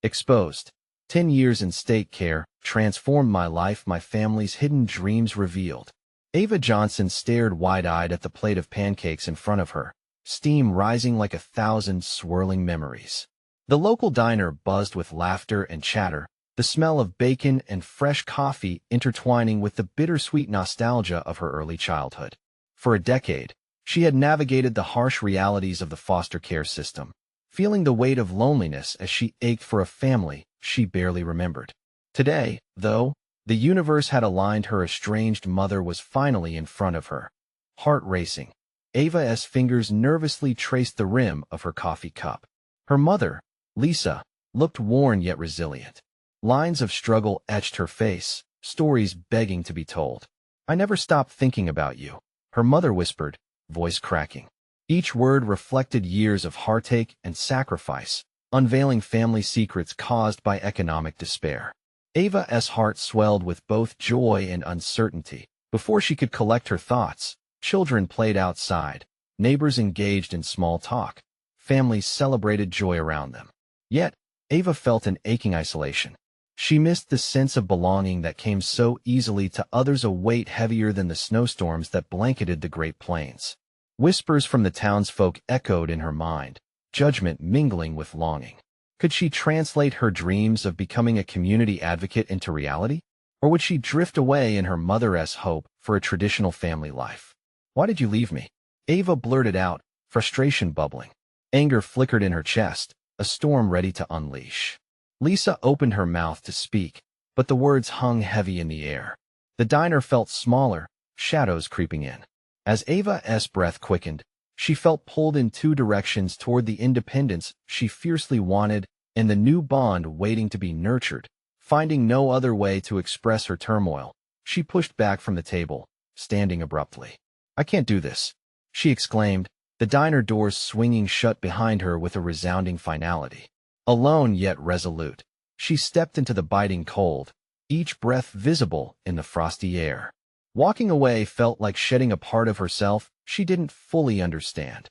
Exposed. 10 years in state care transformed my life, my family's hidden dreams revealed. Ava Johnson stared wide-eyed at the plate of pancakes in front of her, steam rising like 1,000 swirling memories. The local diner buzzed with laughter and chatter, the smell of bacon and fresh coffee intertwining with the bittersweet nostalgia of her early childhood. For a decade, she had navigated the harsh realities of the foster care system, feeling the weight of loneliness as she ached for a family she barely remembered. Today, though, the universe had aligned, her estranged mother was finally in front of her. Heart racing, Ava's fingers nervously traced the rim of her coffee cup. Her mother, Lisa, looked worn yet resilient. Lines of struggle etched her face, stories begging to be told. "I never stopped thinking about you," her mother whispered, voice cracking. Each word reflected years of heartache and sacrifice, unveiling family secrets caused by economic despair. Ava's heart swelled with both joy and uncertainty. Before she could collect her thoughts, children played outside, neighbors engaged in small talk, families celebrated joy around them. Yet, Ava felt an aching isolation. She missed the sense of belonging that came so easily to others, a weight heavier than the snowstorms that blanketed the Great Plains. Whispers from the townsfolk echoed in her mind, judgment mingling with longing. Could she translate her dreams of becoming a community advocate into reality? Or would she drift away in her mother's hope for a traditional family life? "Why did you leave me?" Ava blurted out, frustration bubbling. Anger flickered in her chest, a storm ready to unleash. Lisa opened her mouth to speak, but the words hung heavy in the air. The diner felt smaller, shadows creeping in. As Ava's breath quickened, she felt pulled in two directions, toward the independence she fiercely wanted and the new bond waiting to be nurtured. Finding no other way to express her turmoil, she pushed back from the table, standing abruptly. "I can't do this," she exclaimed, the diner doors swinging shut behind her with a resounding finality. Alone yet resolute, she stepped into the biting cold, each breath visible in the frosty air. Walking away felt like shedding a part of herself she didn't fully understand.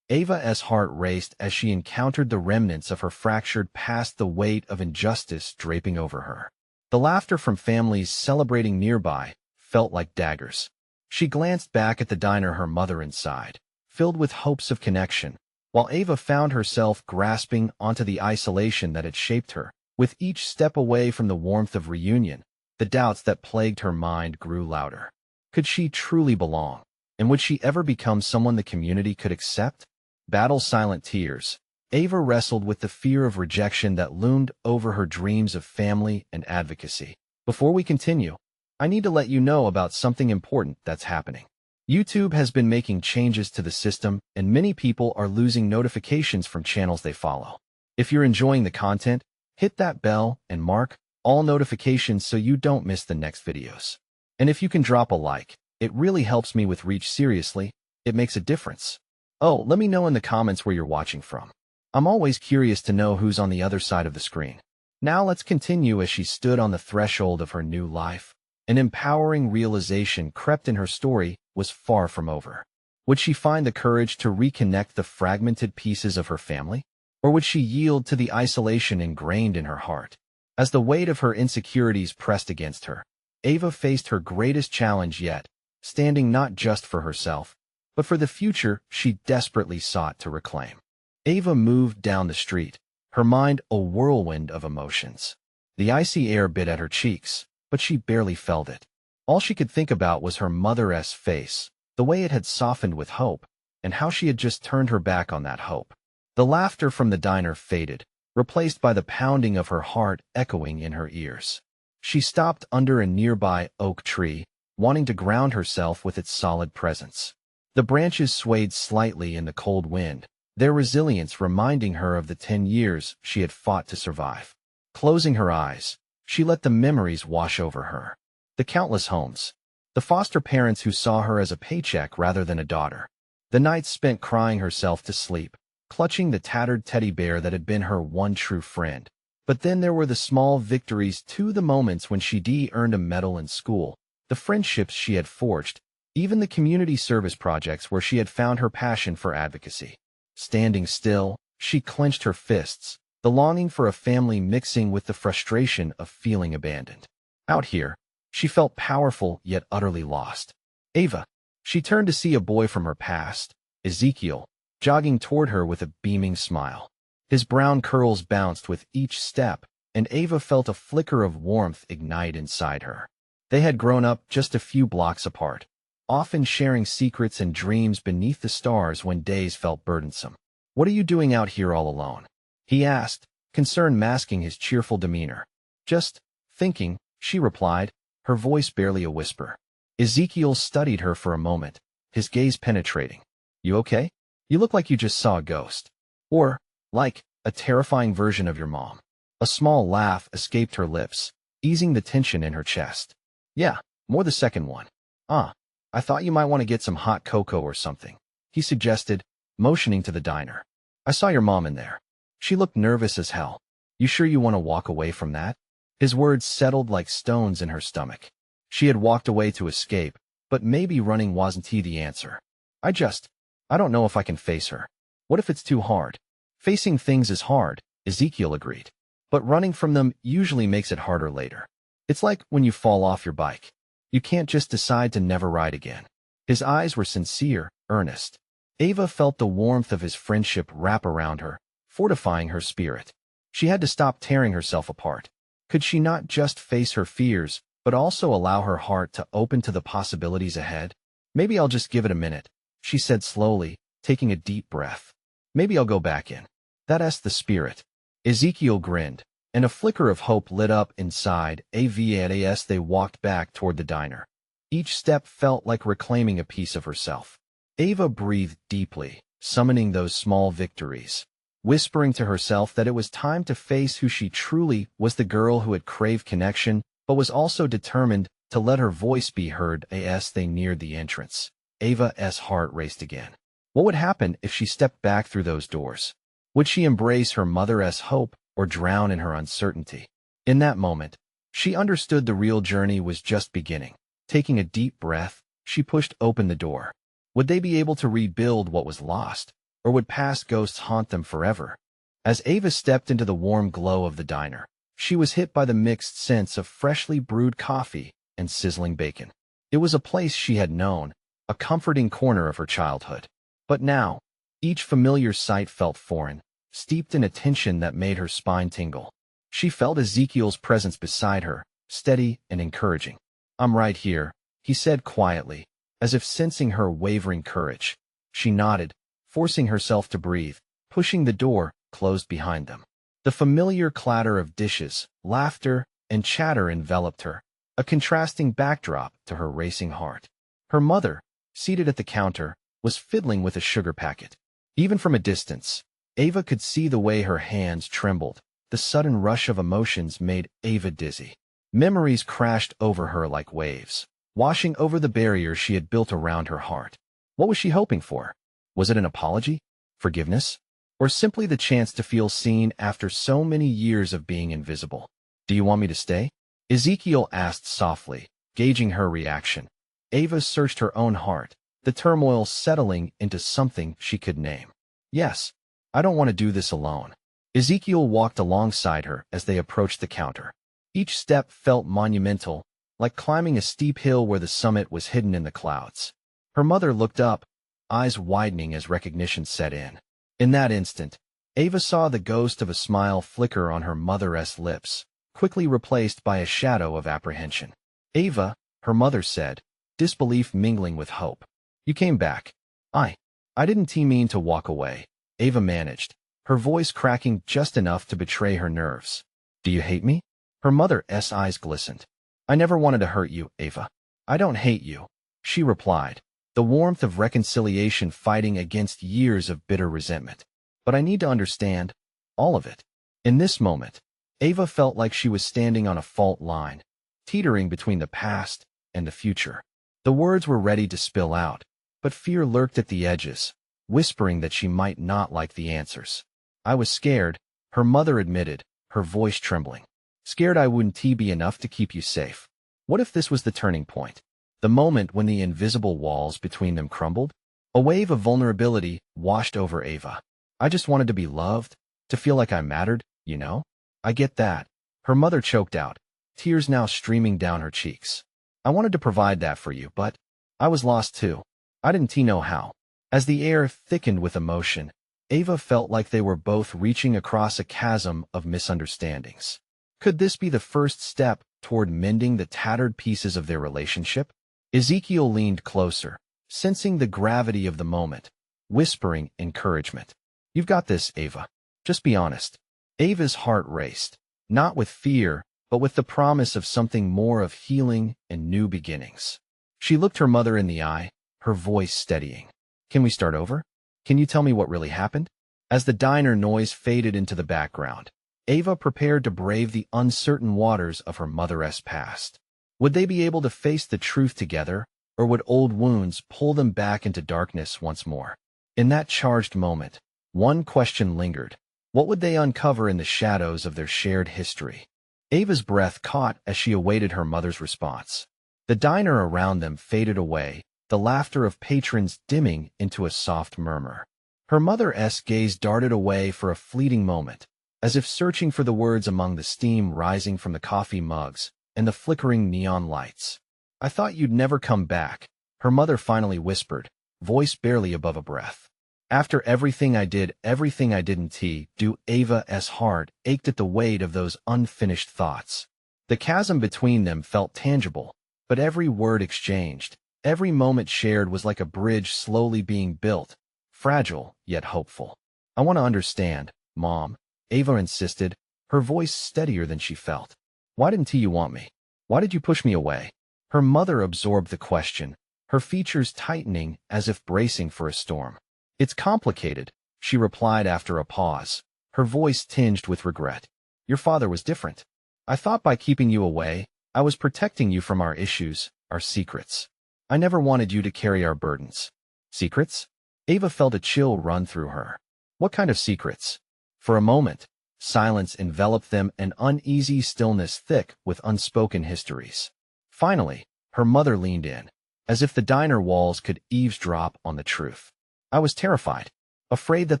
Ava's heart raced as she encountered the remnants of her fractured past, the weight of injustice draping over her. The laughter from families celebrating nearby felt like daggers. She glanced back at the diner, her mother inside, filled with hopes of connection, while Ava found herself grasping onto the isolation that had shaped her. With each step away from the warmth of reunion, the doubts that plagued her mind grew louder. Could she truly belong? And would she ever become someone the community could accept? Battle silent tears, Ava wrestled with the fear of rejection that loomed over her dreams of family and advocacy. Before we continue, I need to let you know about something important that's happening. YouTube has been making changes to the system, and many people are losing notifications from channels they follow. If you're enjoying the content, hit that bell and mark all notifications so you don't miss the next videos. And if you can drop a like, it really helps me with reach. Seriously, it makes a difference. Oh, let me know in the comments where you're watching from. I'm always curious to know who's on the other side of the screen. Now let's continue. As she stood on the threshold of her new life, an empowering realization crept in. Her story was far from over. Would she find the courage to reconnect the fragmented pieces of her family? Or would she yield to the isolation ingrained in her heart? As the weight of her insecurities pressed against her, Ava faced her greatest challenge yet, standing not just for herself, but for the future she desperately sought to reclaim. Ava moved down the street, her mind a whirlwind of emotions. The icy air bit at her cheeks, but she barely felt it. All she could think about was her mother's face, the way it had softened with hope, and how she had just turned her back on that hope. The laughter from the diner faded, replaced by the pounding of her heart echoing in her ears. She stopped under a nearby oak tree, wanting to ground herself with its solid presence. The branches swayed slightly in the cold wind, their resilience reminding her of the 10 years she had fought to survive. Closing her eyes, she let the memories wash over her. The countless homes, the foster parents who saw her as a paycheck rather than a daughter, the nights spent crying herself to sleep, clutching the tattered teddy bear that had been her one true friend. But then there were the small victories too, the moments when she earned a medal in school, the friendships she had forged, even the community service projects where she had found her passion for advocacy. Standing still, she clenched her fists, the longing for a family mixing with the frustration of feeling abandoned. Out here, she felt powerful yet utterly lost. Ava. She turned to see a boy from her past, Ezekiel, jogging toward her with a beaming smile. His brown curls bounced with each step, and Ava felt a flicker of warmth ignite inside her. They had grown up just a few blocks apart, often sharing secrets and dreams beneath the stars when days felt burdensome. "What are you doing out here all alone?" he asked, concern masking his cheerful demeanor. "Just thinking," she replied, her voice barely a whisper. Ezekiel studied her for a moment, his gaze penetrating. "You okay? You look like you just saw a ghost. Or, like, a terrifying version of your mom." A small laugh escaped her lips, easing the tension in her chest. "Yeah, more the second one." I thought you might want to get some hot cocoa or something," he suggested, motioning to the diner. "I saw your mom in there. She looked nervous as hell. You sure you want to walk away from that?" His words settled like stones in her stomach. She had walked away to escape, but maybe running wasn't the answer. I don't know if I can face her. What if it's too hard?" "Facing things is hard," Ezekiel agreed. "But running from them usually makes it harder later. It's like when you fall off your bike. You can't just decide to never ride again." His eyes were sincere, earnest. Ava felt the warmth of his friendship wrap around her, fortifying her spirit. She had to stop tearing herself apart. Could she not just face her fears, but also allow her heart to open to the possibilities ahead? "Maybe I'll just give it a minute," she said slowly, taking a deep breath. "Maybe I'll go back in. That's the spirit." Ezekiel grinned, and a flicker of hope lit up inside Ava as they walked back toward the diner. Each step felt like reclaiming a piece of herself. Ava breathed deeply, summoning those small victories, whispering to herself that it was time to face who she truly was, the girl who had craved connection, but was also determined to let her voice be heard. As they neared the entrance, Ava's heart raced again. What would happen if she stepped back through those doors? Would she embrace her mother's hope or drown in her uncertainty? In that moment, she understood the real journey was just beginning. Taking a deep breath, she pushed open the door. Would they be able to rebuild what was lost, or would past ghosts haunt them forever? As Ava stepped into the warm glow of the diner, she was hit by the mixed sense of freshly brewed coffee and sizzling bacon. It was a place she had known, a comforting corner of her childhood. But now, each familiar sight felt foreign, steeped in a tension that made her spine tingle. She felt Ezekiel's presence beside her, steady and encouraging. "I'm right here," he said quietly, as if sensing her wavering courage. She nodded, forcing herself to breathe, pushing the door closed behind them. The familiar clatter of dishes, laughter, and chatter enveloped her, a contrasting backdrop to her racing heart. Her mother, seated at the counter, was fiddling with a sugar packet. Even from a distance, Ava could see the way her hands trembled. The sudden rush of emotions made Ava dizzy. Memories crashed over her like waves, washing over the barrier she had built around her heart. What was she hoping for? Was it an apology? Forgiveness? Or simply the chance to feel seen after so many years of being invisible? "Do you want me to stay?" Ezekiel asked softly, gauging her reaction. Ava searched her own heart, the turmoil settling into something she could name. "Yes, I don't want to do this alone." Ezekiel walked alongside her as they approached the counter. Each step felt monumental, like climbing a steep hill where the summit was hidden in the clouds. Her mother looked up, eyes widening as recognition set in. In that instant, Ava saw the ghost of a smile flicker on her mother's lips, quickly replaced by a shadow of apprehension. "Ava," her mother said, disbelief mingling with hope. "You came back." I didn't mean to walk away," Ava managed, her voice cracking just enough to betray her nerves. "Do you hate me?" Her mother's eyes glistened. "I never wanted to hurt you, Ava." "I don't hate you," she replied, the warmth of reconciliation fighting against years of bitter resentment. "But I need to understand all of it." In this moment, Ava felt like she was standing on a fault line, teetering between the past and the future. The words were ready to spill out, but fear lurked at the edges, whispering that she might not like the answers. "I was scared," her mother admitted, her voice trembling. "Scared I wouldn't be enough to keep you safe." What if this was the turning point? The moment when the invisible walls between them crumbled? A wave of vulnerability washed over Ava. "I just wanted to be loved," To feel like I mattered, you know? I get that. Her mother choked out, tears now streaming down her cheeks. I wanted to provide that for you, but I was lost too. I didn't know how. As the air thickened with emotion, Ava felt like they were both reaching across a chasm of misunderstandings. Could this be the first step toward mending the tattered pieces of their relationship? Ezekiel leaned closer, sensing the gravity of the moment, whispering encouragement. You've got this, Ava. Just be honest. Ava's heart raced, not with fear, but with the promise of something more of healing and new beginnings. She looked her mother in the eye, her voice steadying. Can we start over? Can you tell me what really happened? As the diner noise faded into the background, Ava prepared to brave the uncertain waters of her mother's past. Would they be able to face the truth together, or would old wounds pull them back into darkness once more? In that charged moment, one question lingered. What would they uncover in the shadows of their shared history? Ava's breath caught as she awaited her mother's response. The diner around them faded away, the laughter of patrons dimming into a soft murmur. Her mother's gaze darted away for a fleeting moment, as if searching for the words among the steam rising from the coffee mugs and the flickering neon lights. I thought you'd never come back, her mother finally whispered, voice barely above a breath. After everything I did, everything I didn't do, Ava's heart ached at the weight of those unfinished thoughts. The chasm between them felt tangible, but every word exchanged, every moment shared was like a bridge slowly being built, fragile yet hopeful. I want to understand, Mom, Ava insisted, her voice steadier than she felt. Why didn't you want me? Why did you push me away? Her mother absorbed the question, her features tightening as if bracing for a storm. It's complicated, she replied after a pause, her voice tinged with regret. Your father was different. I thought by keeping you away, I was protecting you from our issues, our secrets. I never wanted you to carry our burdens. Secrets? Ava felt a chill run through her. What kind of secrets? For a moment, silence enveloped them, an uneasy stillness thick with unspoken histories. Finally, her mother leaned in, as if the diner walls could eavesdrop on the truth. I was terrified, afraid that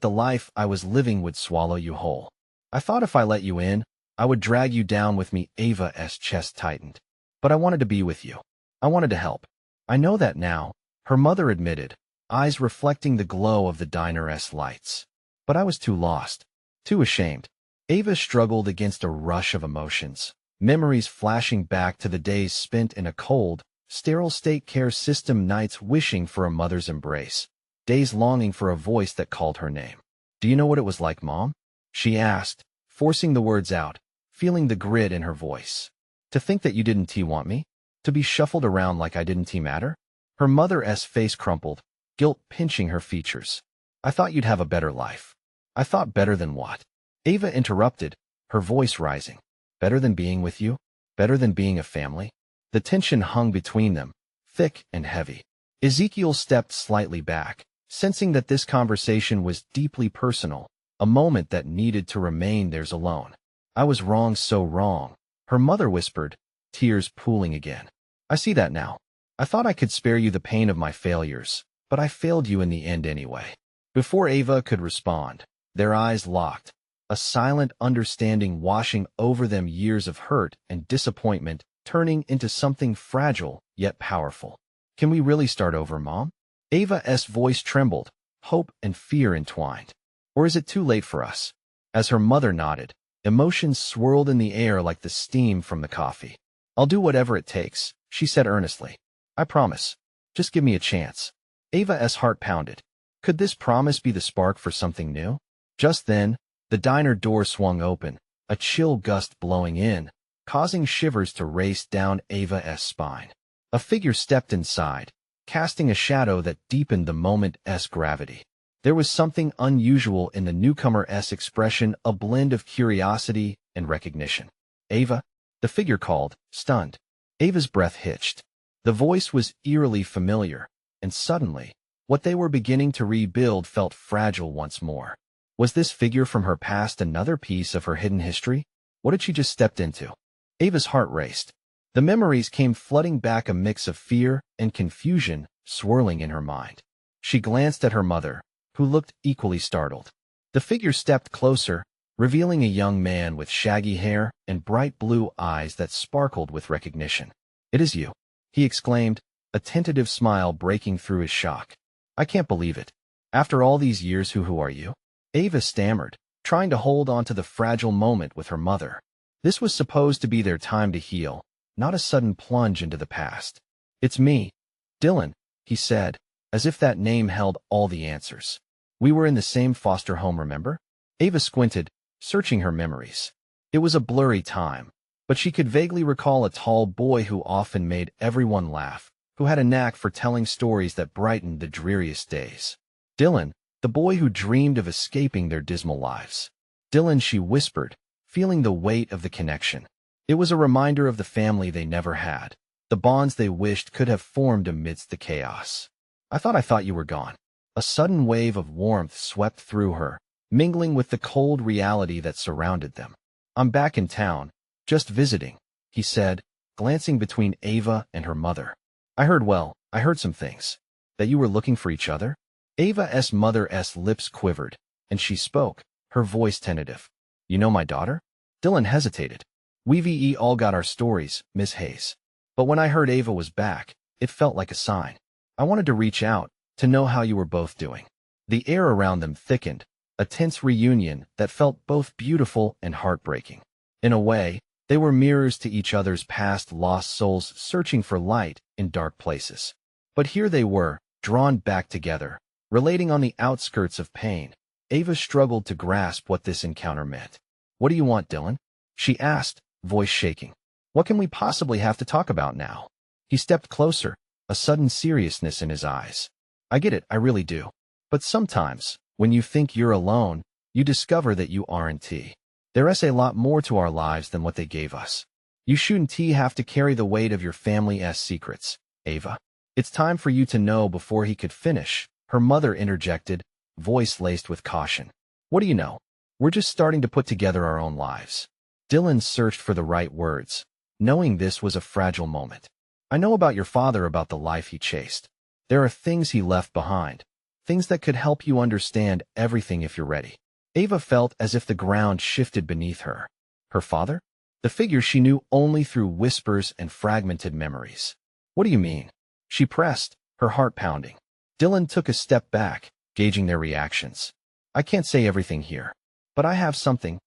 the life I was living would swallow you whole. I thought if I let you in, I would drag you down with me. Ava's chest tightened. But I wanted to be with you. I wanted to help. I know that now, her mother admitted, eyes reflecting the glow of the diner's lights. But I was too lost, too ashamed. Ava struggled against a rush of emotions, memories flashing back to the days spent in a cold, sterile state care system, nights wishing for a mother's embrace, days longing for a voice that called her name. Do you know what it was like, Mom? She asked, forcing the words out, feeling the grit in her voice. To think that you didn't want me? To be shuffled around like I didn't matter? Her mother's face crumpled, guilt pinching her features. I thought you'd have a better life. I thought better than what? Ava interrupted, her voice rising. Better than being with you? Better than being a family? The tension hung between them, thick and heavy. Ezekiel stepped slightly back, sensing that this conversation was deeply personal, a moment that needed to remain theirs alone. I was wrong, so wrong, her mother whispered, tears pooling again. I see that now. I thought I could spare you the pain of my failures, but I failed you in the end anyway. Before Ava could respond, their eyes locked, a silent understanding washing over them, years of hurt and disappointment turning into something fragile yet powerful. Can we really start over, Mom? Ava's voice trembled, hope and fear entwined. Or is it too late for us? As her mother nodded, emotions swirled in the air like the steam from the coffee. I'll do whatever it takes, she said earnestly. I promise. Just give me a chance. Ava's heart pounded. Could this promise be the spark for something new? Just then, the diner door swung open, a chill gust blowing in, causing shivers to race down Ava's spine. A figure stepped inside, casting a shadow that deepened the moment's gravity. There was something unusual in the newcomer's expression, a blend of curiosity and recognition. Ava, the figure called, stunned. Ava's breath hitched. The voice was eerily familiar, and suddenly, what they were beginning to rebuild felt fragile once more. Was this figure from her past another piece of her hidden history? What had she just stepped into? Ava's heart raced. The memories came flooding back, a mix of fear and confusion swirling in her mind. She glanced at her mother, who looked equally startled. The figure stepped closer, revealing a young man with shaggy hair and bright blue eyes that sparkled with recognition. "It is you," he exclaimed, a tentative smile breaking through his shock. "I can't believe it. After all these years, who are you?" Ava stammered, trying to hold on to the fragile moment with her mother. This was supposed to be their time to heal, not a sudden plunge into the past. "It's me, Dylan," he said, as if that name held all the answers. "We were in the same foster home, remember?" Ava squinted, searching her memories. It was a blurry time, but she could vaguely recall a tall boy who often made everyone laugh, who had a knack for telling stories that brightened the dreariest days. Dylan, the boy who dreamed of escaping their dismal lives. "Dylan," she whispered, feeling the weight of the connection. It was a reminder of the family they never had, the bonds they wished could have formed amidst the chaos. I thought you were gone." A sudden wave of warmth swept through her, mingling with the cold reality that surrounded them. "I'm back in town, just visiting," he said, glancing between Ava and her mother. I heard some things. That you were looking for each other?" Ava's mother's lips quivered, and she spoke, her voice tentative. "You know my daughter?" Dylan hesitated. "We've all got our stories, Miss Hayes. But when I heard Ava was back, it felt like a sign. I wanted to reach out, to know how you were both doing." The air around them thickened, a tense reunion that felt both beautiful and heartbreaking. In a way, they were mirrors to each other's past, lost souls searching for light in dark places. But here they were, drawn back together, relating on the outskirts of pain. Ava struggled to grasp what this encounter meant. "What do you want, Dylan?" she asked, voice shaking. "What can we possibly have to talk about now?" He stepped closer, a sudden seriousness in his eyes. "I get it, I really do. But sometimes, when you think you're alone, you discover that you aren't. There's a lot more to our lives than what they gave us. You shouldn't have to carry the weight of your family's secrets, Ava. It's time for you to know." Before he could finish, her mother interjected, voice laced with caution. "What do you know? We're just starting to put together our own lives." Dylan searched for the right words, knowing this was a fragile moment. "I know about your father, about the life he chased. There are things he left behind, things that could help you understand everything if you're ready." Ava felt as if the ground shifted beneath her. Her father? The figure she knew only through whispers and fragmented memories. "What do you mean?" she pressed, her heart pounding. Dylan took a step back, gauging their reactions. "I can't say everything here, but I have something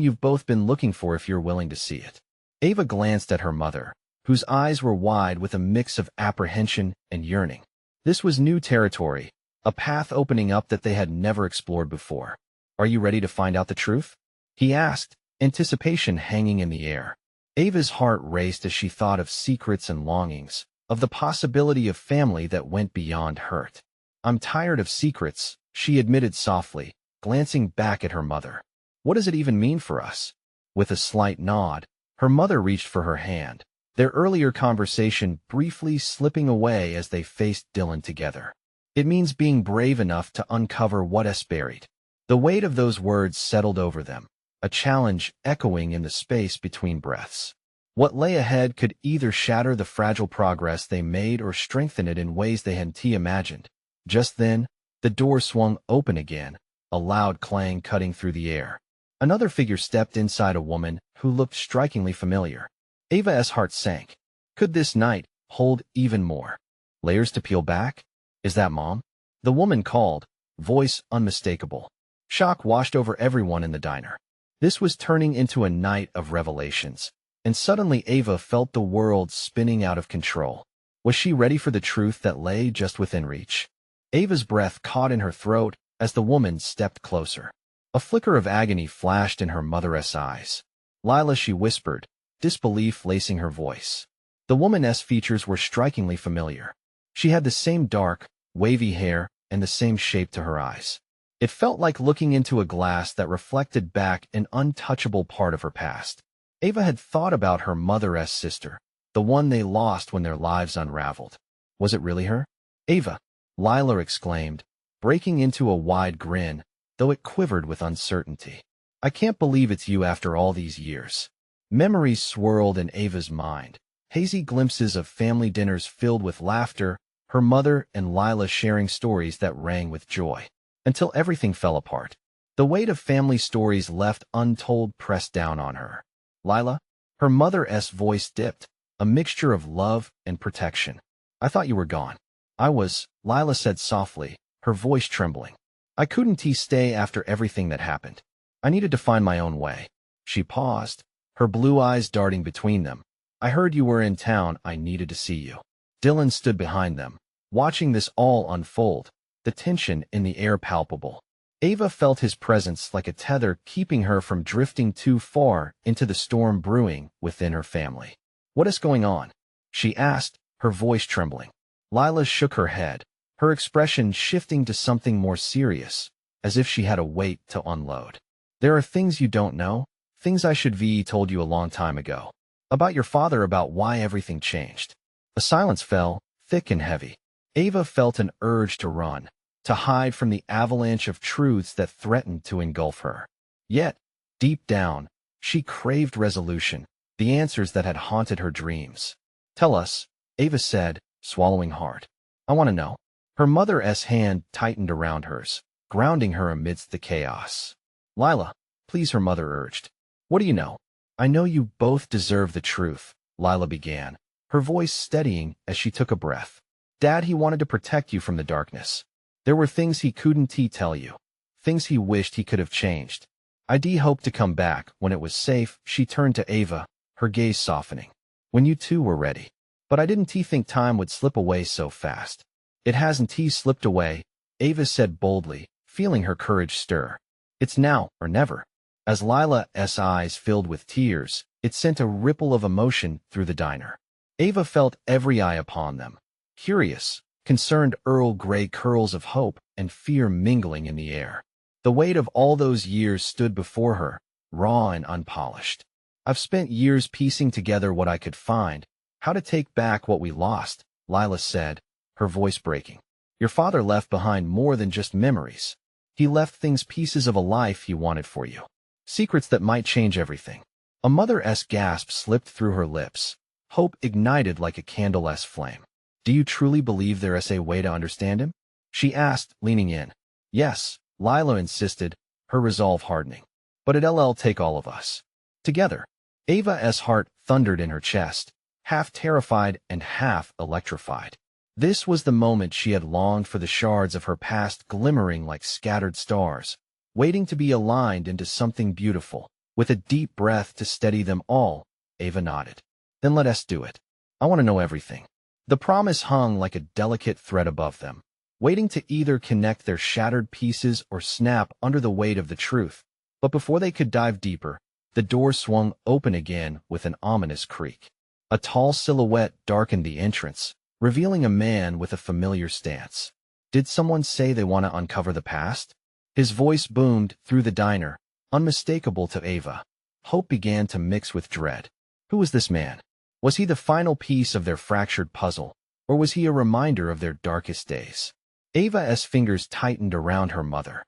you've both been looking for if you're willing to see it." Ava glanced at her mother, whose eyes were wide with a mix of apprehension and yearning. This was new territory, a path opening up that they had never explored before. "Are you ready to find out the truth?" he asked, anticipation hanging in the air. Ava's heart raced as she thought of secrets and longings, of the possibility of family that went beyond hurt. "I'm tired of secrets," she admitted softly, glancing back at her mother. "What does it even mean for us?" With a slight nod, her mother reached for her hand, their earlier conversation briefly slipping away as they faced Dylan together. "It means being brave enough to uncover what is buried." The weight of those words settled over them, a challenge echoing in the space between breaths. What lay ahead could either shatter the fragile progress they made or strengthen it in ways they hadn't imagined. Just then, the door swung open again, a loud clang cutting through the air. Another figure stepped inside, a woman who looked strikingly familiar. Ava's heart sank. Could this night hold even more layers to peel back? "Is that Mom?" the woman called, voice unmistakable. Shock washed over everyone in the diner. This was turning into a night of revelations, and suddenly Ava felt the world spinning out of control. Was she ready for the truth that lay just within reach? Ava's breath caught in her throat as the woman stepped closer. A flicker of agony flashed in her mother's eyes. "Lila," she whispered, disbelief lacing her voice. The woman's features were strikingly familiar. She had the same dark, wavy hair and the same shape to her eyes. It felt like looking into a glass that reflected back an untouchable part of her past. Ava had thought about her mother's sister, the one they lost when their lives unraveled. Was it really her? "Ava!" Lila exclaimed, breaking into a wide grin, though it quivered with uncertainty. "I can't believe it's you after all these years." Memories swirled in Ava's mind, hazy glimpses of family dinners filled with laughter, her mother and Lila sharing stories that rang with joy, until everything fell apart. The weight of family stories left untold pressed down on her. Lila? Her mother's voice dipped, a mixture of love and protection. I thought you were gone. I was, Lila said softly, her voice trembling. I couldn't stay after everything that happened. I needed to find my own way. She paused, her blue eyes darting between them. I heard you were in town. I needed to see you. Dylan stood behind them, watching this all unfold, the tension in the air palpable. Ava felt his presence like a tether keeping her from drifting too far into the storm brewing within her family. What is going on? She asked, her voice trembling. Lila shook her head, her expression shifting to something more serious, as if she had a weight to unload. There are things you don't know, things I should have told you a long time ago. About your father, about why everything changed. A silence fell, thick and heavy. Ava felt an urge to run, to hide from the avalanche of truths that threatened to engulf her. Yet, deep down, she craved resolution, the answers that had haunted her dreams. Tell us, Ava said, swallowing hard. I want to know. Her mother's hand tightened around hers, grounding her amidst the chaos. Lila, please, her mother urged. What do you know? I know you both deserve the truth, Lila began, her voice steadying as she took a breath. Dad, he wanted to protect you from the darkness. There were things he couldn't tell you, things he wished he could have changed. I hoped to come back when it was safe. She turned to Ava, her gaze softening. When you two were ready. But I didn't think time would slip away so fast. It hasn't slipped away, Ava said boldly, feeling her courage stir. It's now or never. As Lila's eyes filled with tears, it sent a ripple of emotion through the diner. Ava felt every eye upon them. Curious, concerned Earl Grey curls of hope and fear mingling in the air. The weight of all those years stood before her, raw and unpolished. I've spent years piecing together what I could find, how to take back what we lost, Lila said, her voice breaking. Your father left behind more than just memories. He left things, pieces of a life he wanted for you. Secrets that might change everything. A mother's gasp slipped through her lips. Hope ignited like a candle's flame. Do you truly believe there is a way to understand him? She asked, leaning in. Yes, Lila insisted, her resolve hardening. But it'll take all of us. Together. Ava's heart thundered in her chest, half terrified and half electrified. This was the moment she had longed for, the shards of her past glimmering like scattered stars, waiting to be aligned into something beautiful. With a deep breath to steady them all, Ava nodded. Then let us do it. I want to know everything. The promise hung like a delicate thread above them, waiting to either connect their shattered pieces or snap under the weight of the truth. But before they could dive deeper, the door swung open again with an ominous creak. A tall silhouette darkened the entrance, revealing a man with a familiar stance. Did someone say they want to uncover the past? His voice boomed through the diner, unmistakable to Ava. Hope began to mix with dread. Who was this man? Was he the final piece of their fractured puzzle, or was he a reminder of their darkest days? Ava's fingers tightened around her mother's.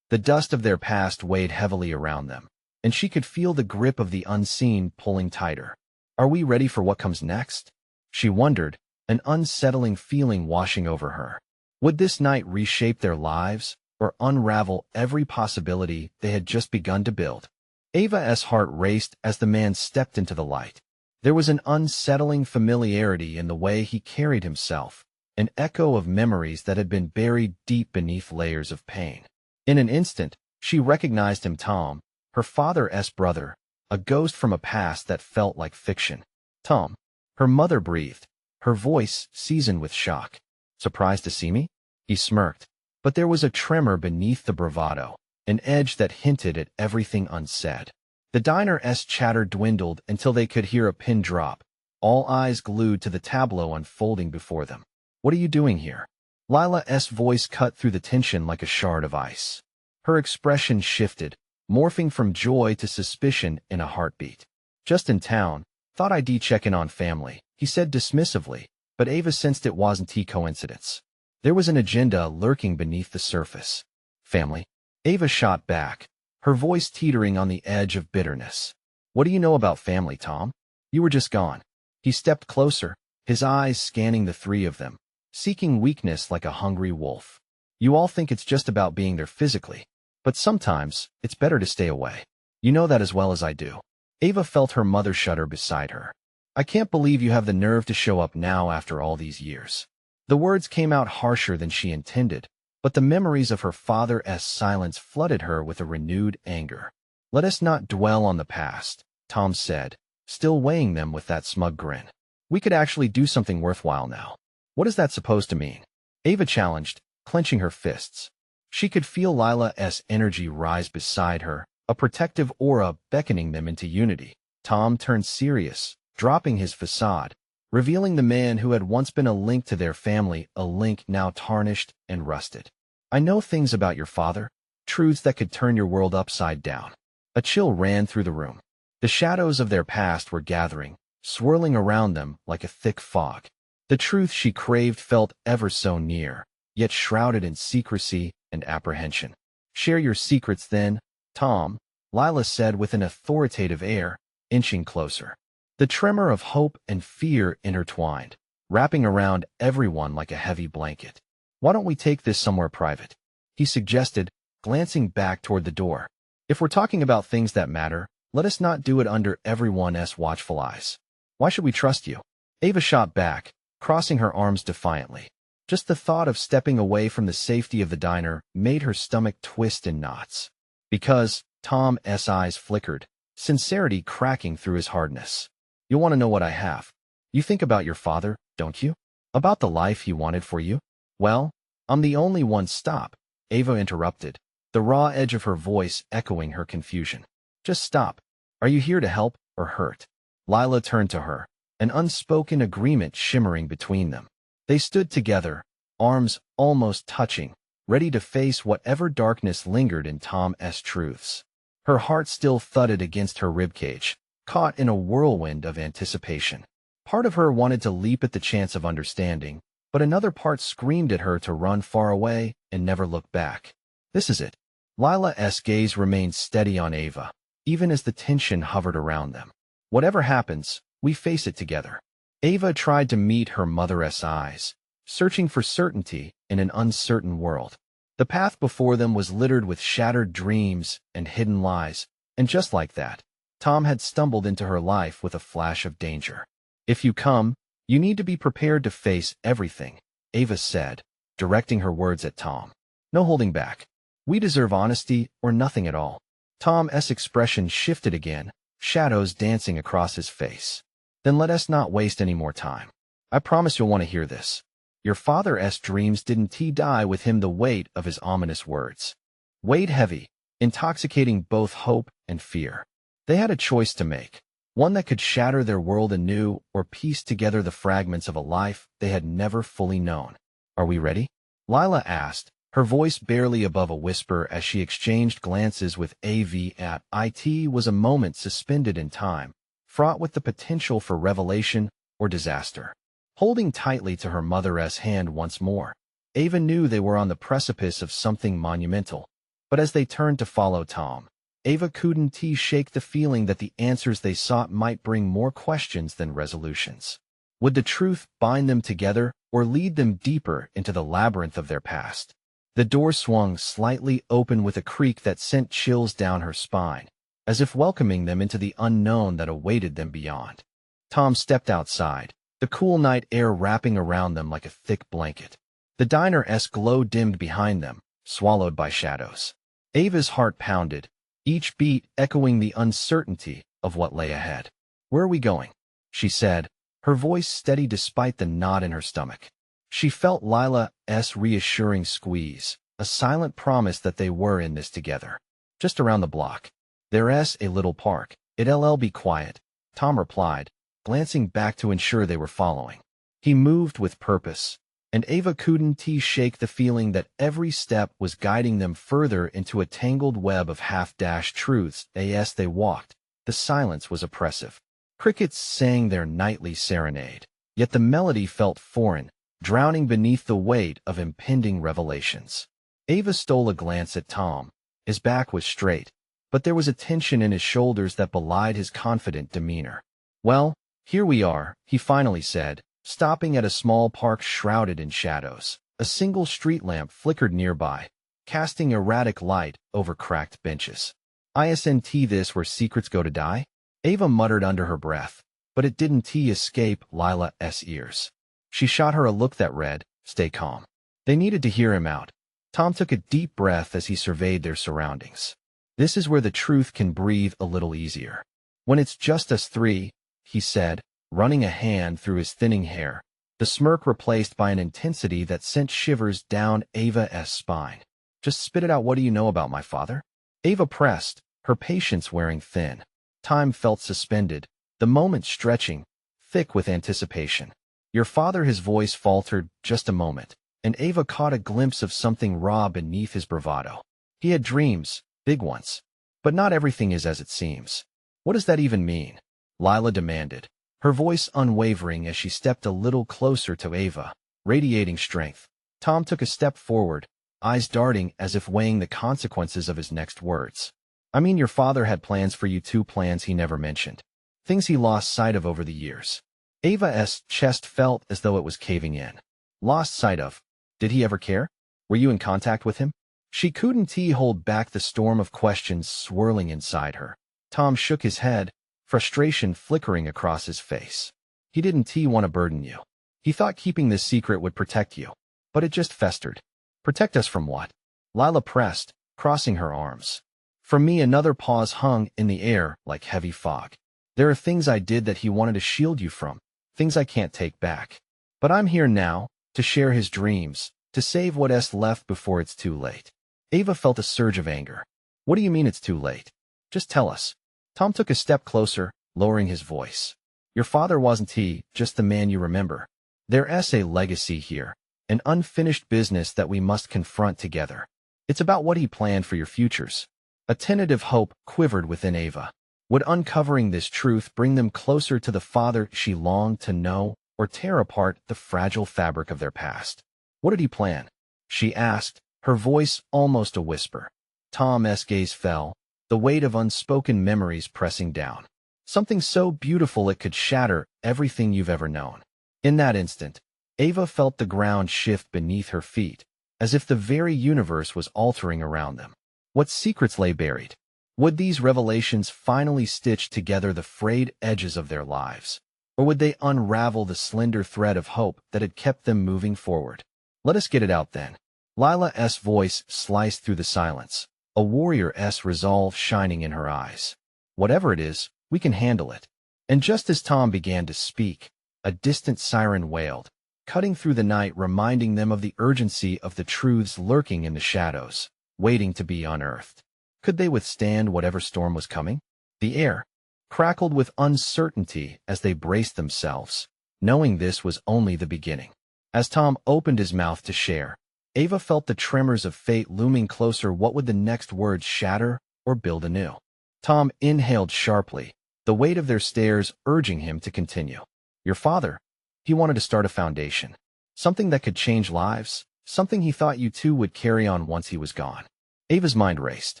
The dust of their past weighed heavily around them, and she could feel the grip of the unseen pulling tighter. Are we ready for what comes next? She wondered, an unsettling feeling washing over her. Would this night reshape their lives, or unravel every possibility they had just begun to build? Ava's heart raced as the man stepped into the light. There was an unsettling familiarity in the way he carried himself, an echo of memories that had been buried deep beneath layers of pain. In an instant, she recognized him, Tom, her father's brother, a ghost from a past that felt like fiction. Tom, her mother breathed, her voice seasoned with shock. Surprised to see me? He smirked, but there was a tremor beneath the bravado, an edge that hinted at everything unsaid. The diner's chatter dwindled until they could hear a pin drop, all eyes glued to the tableau unfolding before them. What are you doing here? Lila's voice cut through the tension like a shard of ice. Her expression shifted, morphing from joy to suspicion in a heartbeat. Just in town, thought I'd check in on family, he said dismissively, but Ava sensed it wasn't a coincidence. There was an agenda lurking beneath the surface. Family? Ava shot back, her voice teetering on the edge of bitterness. What do you know about family, Tom? You were just gone. He stepped closer, his eyes scanning the three of them, seeking weakness like a hungry wolf. You all think it's just about being there physically, But sometimes, it's better to stay away. You know that as well as I do. Ava felt her mother shudder beside her. I can't believe you have the nerve to show up now after all these years. The words came out harsher than she intended, but the memories of her father's silence flooded her with a renewed anger. Let us not dwell on the past, Tom said, still weighing them with that smug grin. We could actually do something worthwhile now. What is that supposed to mean? Ava challenged, clenching her fists. She could feel Lila's energy rise beside her, a protective aura beckoning them into unity. Tom turned serious, dropping his facade, revealing the man who had once been a link to their family, a link now tarnished and rusted. I know things about your father, truths that could turn your world upside down. A chill ran through the room. The shadows of their past were gathering, swirling around them like a thick fog. The truth she craved felt ever so near, yet shrouded in secrecy and apprehension. Share your secrets then, Tom, Lila said with an authoritative air, inching closer. The tremor of hope and fear intertwined, wrapping around everyone like a heavy blanket. Why don't we take this somewhere private? He suggested, glancing back toward the door. If we're talking about things that matter, let us not do it under everyone's watchful eyes. Why should we trust you? Ava shot back, crossing her arms defiantly. Just the thought of stepping away from the safety of the diner made her stomach twist in knots. Because, Tom's eyes flickered, sincerity cracking through his hardness. You'll want to know what I have. You think about your father, don't you? About the life he wanted for you? Well, I'm the only one. Stop, Ava interrupted, the raw edge of her voice echoing her confusion. Just stop. Are you here to help or hurt? Lila turned to her, an unspoken agreement shimmering between them. They stood together, arms almost touching, ready to face whatever darkness lingered in Tom's truths. Her heart still thudded against her ribcage, caught in a whirlwind of anticipation. Part of her wanted to leap at the chance of understanding, but another part screamed at her to run far away and never look back. This is it. Lila's gaze remained steady on Ava, even as the tension hovered around them. Whatever happens, we face it together. Ava tried to meet her mother's eyes, searching for certainty in an uncertain world. The path before them was littered with shattered dreams and hidden lies, and just like that, Tom had stumbled into her life with a flash of danger. If you come, you need to be prepared to face everything, Ava said, directing her words at Tom. No holding back. We deserve honesty or nothing at all. Tom's expression shifted again, shadows dancing across his face. Then let us not waste any more time. I promise you'll want to hear this. Your father's dreams didn't die with him. The weight of his ominous words weighed heavy, intoxicating both hope and fear. They had a choice to make, one that could shatter their world anew or piece together the fragments of a life they had never fully known. Are we ready? Lila asked, her voice barely above a whisper as she exchanged glances with Av. It was a moment suspended in time, fraught with the potential for revelation or disaster. Holding tightly to her mother's hand once more, Ava knew they were on the precipice of something monumental. But as they turned to follow Tom, Ava couldn't shake the feeling that the answers they sought might bring more questions than resolutions. Would the truth bind them together or lead them deeper into the labyrinth of their past? The door swung slightly open with a creak that sent chills down her spine, as if welcoming them into the unknown that awaited them beyond. Tom stepped outside, the cool night air wrapping around them like a thick blanket. The diner's glow dimmed behind them, swallowed by shadows. Ava's heart pounded, each beat echoing the uncertainty of what lay ahead. Where are we going? She said, her voice steady despite the knot in her stomach. She felt Lila's reassuring squeeze, a silent promise that they were in this together. Just around the block. There's a little park. It'll be quiet, Tom replied, glancing back to ensure they were following. He moved with purpose, and Ava couldn't shake the feeling that every step was guiding them further into a tangled web of half-truths. As they walked, the silence was oppressive. Crickets sang their nightly serenade, yet the melody felt foreign, drowning beneath the weight of impending revelations. Ava stole a glance at Tom. His back was straight, but there was a tension in his shoulders that belied his confident demeanor. Well, here we are, he finally said, stopping at a small park shrouded in shadows. A single street lamp flickered nearby, casting erratic light over cracked benches. "Isn't this where secrets go to die?" Ava muttered under her breath, but it didn't escape Lila's ears. She shot her a look that read, "Stay calm." They needed to hear him out. Tom took a deep breath as he surveyed their surroundings. "This is where the truth can breathe a little easier. When it's just us three," he said, running a hand through his thinning hair, the smirk replaced by an intensity that sent shivers down Ava's spine. "Just spit it out. What do you know about my father?" Ava pressed, her patience wearing thin. Time felt suspended, the moment stretching, thick with anticipation. "Your father," his voice faltered just a moment, and Ava caught a glimpse of something raw beneath his bravado. "He had dreams, big ones. But not everything is as it seems." "What does that even mean?" Lila demanded, her voice unwavering as she stepped a little closer to Ava, radiating strength. Tom took a step forward, eyes darting as if weighing the consequences of his next words. "I mean, your father had plans for you too, plans he never mentioned. Things he lost sight of over the years." Ava's chest felt as though it was caving in. "Lost sight of? Did he ever care? Were you in contact with him?" She couldn't hold back the storm of questions swirling inside her. Tom shook his head, frustration flickering across his face. "He didn't want to burden you. He thought keeping this secret would protect you. But it just festered." "Protect us from what?" Lila pressed, crossing her arms. "From me." Another pause hung in the air like heavy fog. "There are things I did that he wanted to shield you from, things I can't take back. But I'm here now, to share his dreams, to save what's left before it's too late." Ava felt a surge of anger. "What do you mean it's too late? Just tell us." Tom took a step closer, lowering his voice. "Your father wasn't just the man you remember. There's a legacy here, an unfinished business that we must confront together. It's about what he planned for your futures." A tentative hope quivered within Ava. Would uncovering this truth bring them closer to the father she longed to know, or tear apart the fragile fabric of their past? "What did he plan?" she asked, her voice almost a whisper. Tom's gaze fell, the weight of unspoken memories pressing down. "Something so beautiful it could shatter everything you've ever known." In that instant, Ava felt the ground shift beneath her feet, as if the very universe was altering around them. What secrets lay buried? Would these revelations finally stitch together the frayed edges of their lives? Or would they unravel the slender thread of hope that had kept them moving forward? "Let us get it out then." Lila's voice sliced through the silence, a warrior's resolve shining in her eyes. "Whatever it is, we can handle it." And just as Tom began to speak, a distant siren wailed, cutting through the night, reminding them of the urgency of the truths lurking in the shadows, waiting to be unearthed. Could they withstand whatever storm was coming? The air crackled with uncertainty as they braced themselves, knowing this was only the beginning. As Tom opened his mouth to share, Ava felt the tremors of fate looming closer. What would the next words shatter or build anew? Tom inhaled sharply, the weight of their stares urging him to continue. "Your father, he wanted to start a foundation. Something that could change lives, something he thought you two would carry on once he was gone." Ava's mind raced.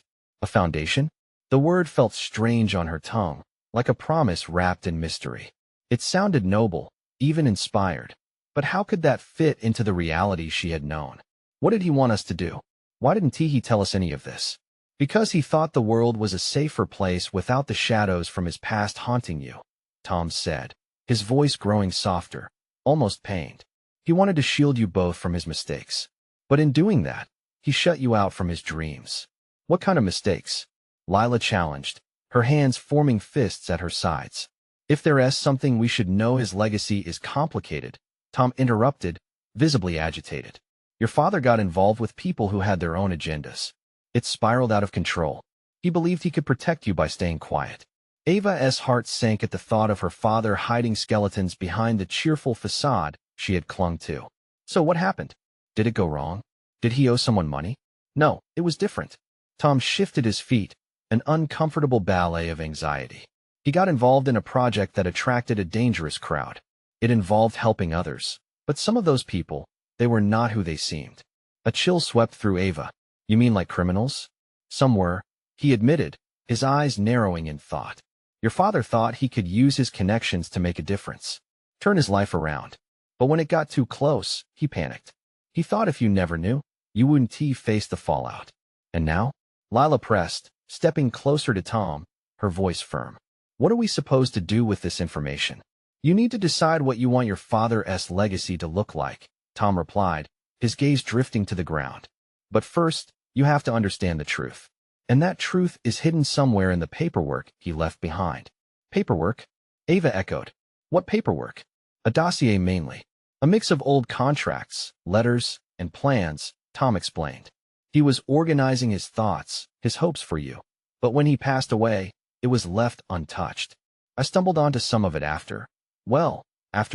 A foundation? The word felt strange on her tongue, like a promise wrapped in mystery. It sounded noble, even inspired. But how could that fit into the reality she had known? What did he want us to do? Why didn't he tell us any of this? "Because he thought the world was a safer place without the shadows from his past haunting you," Tom said, his voice growing softer, almost pained. "He wanted to shield you both from his mistakes. But in doing that, he shut you out from his dreams." "What kind of mistakes?" Lila challenged, her hands forming fists at her sides. "If there's something we should know, his legacy is complicated," Tom interrupted, visibly agitated. "Your father got involved with people who had their own agendas. It spiraled out of control. He believed he could protect you by staying quiet." Ava's heart sank at the thought of her father hiding skeletons behind the cheerful facade she had clung to. "So what happened? Did it go wrong? Did he owe someone money?" "No, it was different." Tom shifted his feet, an uncomfortable ballet of anxiety. "He got involved in a project that attracted a dangerous crowd. It involved helping others. But some of those people, they were not who they seemed." A chill swept through Ava. "You mean like criminals?" "Some were," he admitted, his eyes narrowing in thought. "Your father thought he could use his connections to make a difference, turn his life around. But when it got too close, he panicked. He thought if you never knew, You wouldn't face the fallout. And now? Lila pressed, stepping closer to Tom, her voice firm. What are we supposed to do with this information? You need to decide what you want your father's legacy to look like, Tom replied, his gaze drifting to the ground. But first, you have to understand the truth. And that truth is hidden somewhere in the paperwork he left behind. Paperwork? Ava echoed. What paperwork? A dossier mainly. A mix of old contracts, letters, and plans, Tom explained. He was organizing his thoughts, his hopes for you. But when he passed away, it was left untouched. I stumbled onto some of it after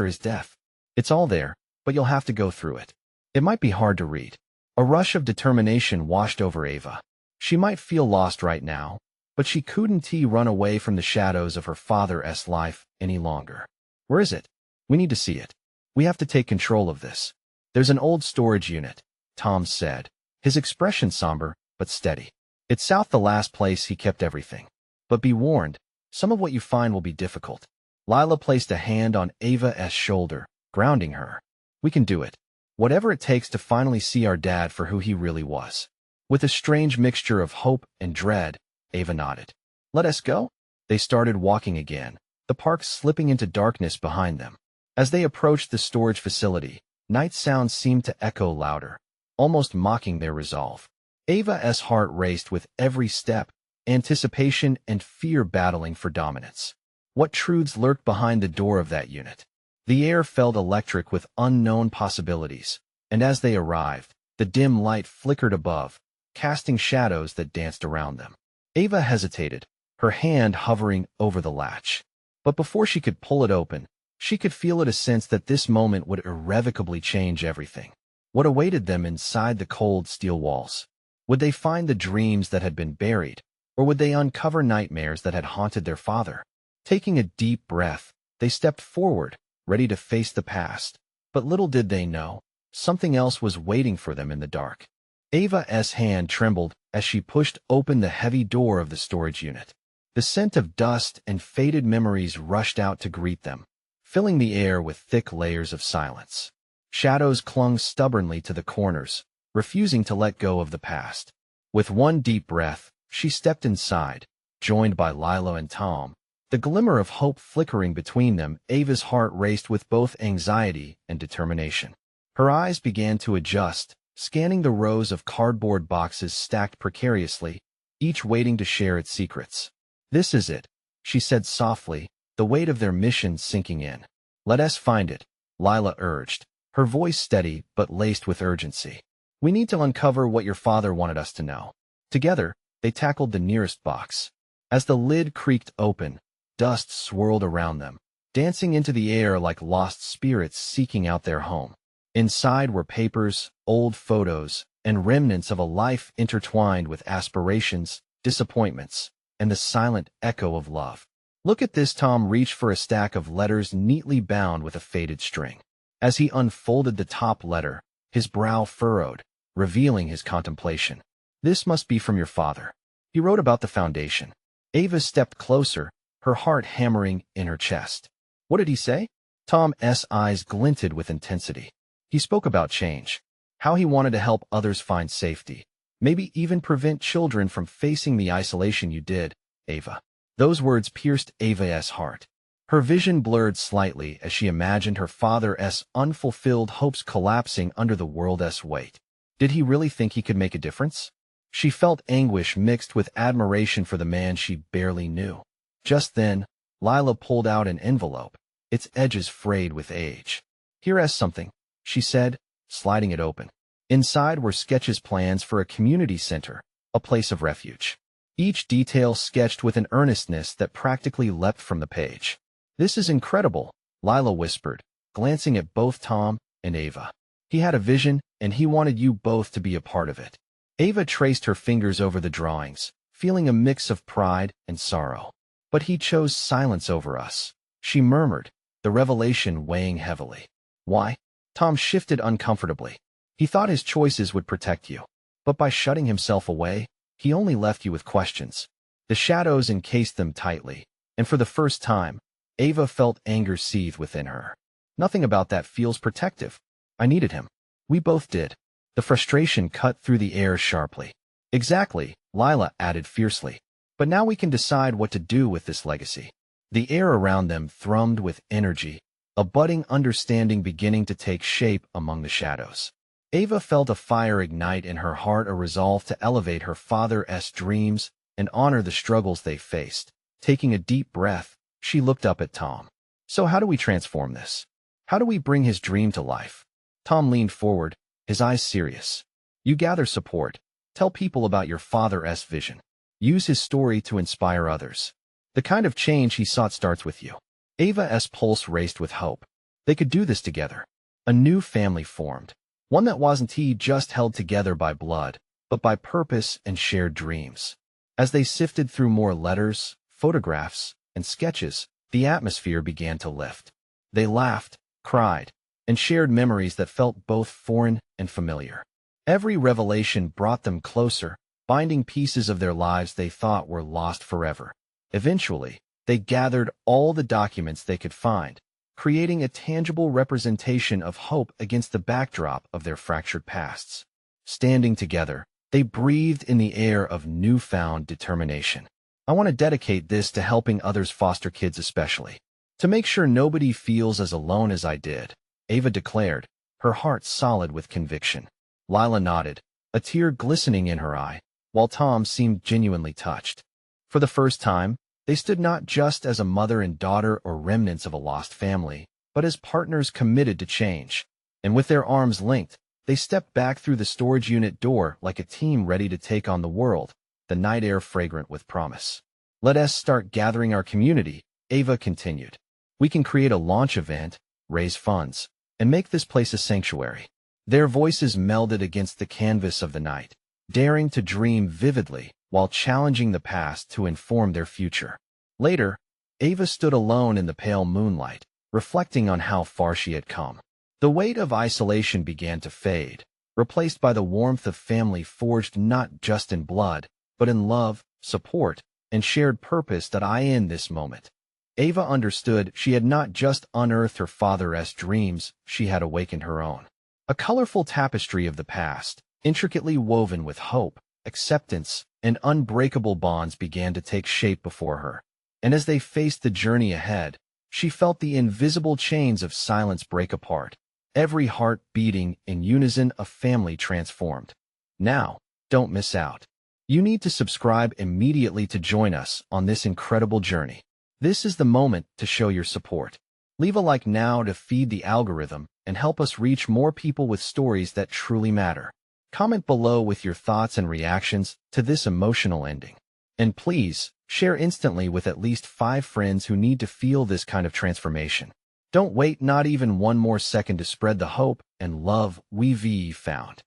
his death. It's all there, but you'll have to go through it. It might be hard to read. A rush of determination washed over Ava. She might feel lost right now, but she couldn't run away from the shadows of her father's life any longer. Where is it? We need to see it. We have to take control of this. There's an old storage unit, Tom said, his expression somber but steady. It's south the last place he kept everything. But be warned, some of what you find will be difficult. Lila placed a hand on Ava's shoulder, grounding her. We can do it. Whatever it takes to finally see our dad for who he really was. With a strange mixture of hope and dread, Ava nodded. Let us go? They started walking again, the park slipping into darkness behind them. As they approached the storage facility, night sounds seemed to echo louder, almost mocking their resolve. Ava's heart raced with every step, anticipation and fear battling for dominance. What truths lurked behind the door of that unit? The air felt electric with unknown possibilities, and as they arrived, the dim light flickered above, casting shadows that danced around them. Ava hesitated, her hand hovering over the latch. But before she could pull it open, she could feel a sense that this moment would irrevocably change everything. What awaited them inside the cold steel walls? Would they find the dreams that had been buried, or would they uncover nightmares that had haunted their father? Taking a deep breath, they stepped forward, ready to face the past. But little did they know, something else was waiting for them in the dark. Ava's hand trembled as she pushed open the heavy door of the storage unit. The scent of dust and faded memories rushed out to greet them, filling the air with thick layers of silence. Shadows clung stubbornly to the corners, refusing to let go of the past. With one deep breath, she stepped inside, joined by Lila and Tom. The glimmer of hope flickering between them, Ava's heart raced with both anxiety and determination. Her eyes began to adjust, scanning the rows of cardboard boxes stacked precariously, each waiting to share its secrets. This is it, she said softly, the weight of their mission sinking in. Let us find it, Lila urged, her voice steady but laced with urgency. We need to uncover what your father wanted us to know. Together, they tackled the nearest box. As the lid creaked open, dust swirled around them, dancing into the air like lost spirits seeking out their home. Inside were papers, old photos, and remnants of a life intertwined with aspirations, disappointments, and the silent echo of love. Look at this. Tom reached for a stack of letters neatly bound with a faded string. As he unfolded the top letter, his brow furrowed, revealing his contemplation. This must be from your father. He wrote about the foundation. Ava stepped closer, her heart hammering in her chest. What did he say? Tom's eyes glinted with intensity. He spoke about change, how he wanted to help others find safety, maybe even prevent children from facing the isolation you did, Ava. Those words pierced Ava's heart. Her vision blurred slightly as she imagined her father's unfulfilled hopes collapsing under the world's weight. Did he really think he could make a difference? She felt anguish mixed with admiration for the man she barely knew. Just then, Lila pulled out an envelope, its edges frayed with age. Here's something, she said, sliding it open. Inside were sketches, plans for a community center, a place of refuge. Each detail sketched with an earnestness that practically leapt from the page. This is incredible, Lila whispered, glancing at both Tom and Ava. He had a vision, and he wanted you both to be a part of it. Ava traced her fingers over the drawings, feeling a mix of pride and sorrow. But he chose silence over us, she murmured, the revelation weighing heavily. Why? Tom shifted uncomfortably. He thought his choices would protect you. But by shutting himself away, he only left you with questions. The shadows encased them tightly, and for the first time, Ava felt anger seethe within her. Nothing about that feels protective. I needed him. We both did. The frustration cut through the air sharply. Exactly, Lila added fiercely. But now we can decide what to do with this legacy. The air around them thrummed with energy, a budding understanding beginning to take shape among the shadows. Ava felt a fire ignite in her heart, a resolve to elevate her father's dreams and honor the struggles they faced. Taking a deep breath, she looked up at Tom. So how do we transform this? How do we bring his dream to life? Tom leaned forward, his eyes serious. You gather support. Tell people about your father's vision. Use his story to inspire others. The kind of change he sought starts with you. Ava's pulse raced with hope. They could do this together. A new family formed. One that wasn't just held together by blood, but by purpose and shared dreams. As they sifted through more letters, photographs, and sketches, the atmosphere began to lift. They laughed, cried, and shared memories that felt both foreign and familiar. Every revelation brought them closer, binding pieces of their lives they thought were lost forever. Eventually, they gathered all the documents they could find, creating a tangible representation of hope against the backdrop of their fractured pasts. Standing together, they breathed in the air of newfound determination. I want to dedicate this to helping others, foster kids especially. To make sure nobody feels as alone as I did, Ava declared, her heart solid with conviction. Lila nodded, a tear glistening in her eye, while Tom seemed genuinely touched. For the first time, they stood not just as a mother and daughter or remnants of a lost family, but as partners committed to change. And with their arms linked, they stepped back through the storage unit door like a team ready to take on the world, the night air fragrant with promise. Let us start gathering our community, Ava continued. We can create a launch event, raise funds, and make this place a sanctuary. Their voices melded against the canvas of the night, daring to dream vividly while challenging the past to inform their future. Later, Ava stood alone in the pale moonlight, reflecting on how far she had come. The weight of isolation began to fade, replaced by the warmth of family forged not just in blood, but in love, support, and shared purpose that in this moment. Ava understood she had not just unearthed her father's dreams, she had awakened her own. A colorful tapestry of the past, intricately woven with hope, acceptance, and unbreakable bonds began to take shape before her. And as they faced the journey ahead, she felt the invisible chains of silence break apart, every heart beating in unison, a family transformed. Now, don't miss out. You need to subscribe immediately to join us on this incredible journey. This is the moment to show your support. Leave a like now to feed the algorithm and help us reach more people with stories that truly matter. Comment below with your thoughts and reactions to this emotional ending. And please, share instantly with at least 5 friends who need to feel this kind of transformation. Don't wait not even one more second to spread the hope and love we've found.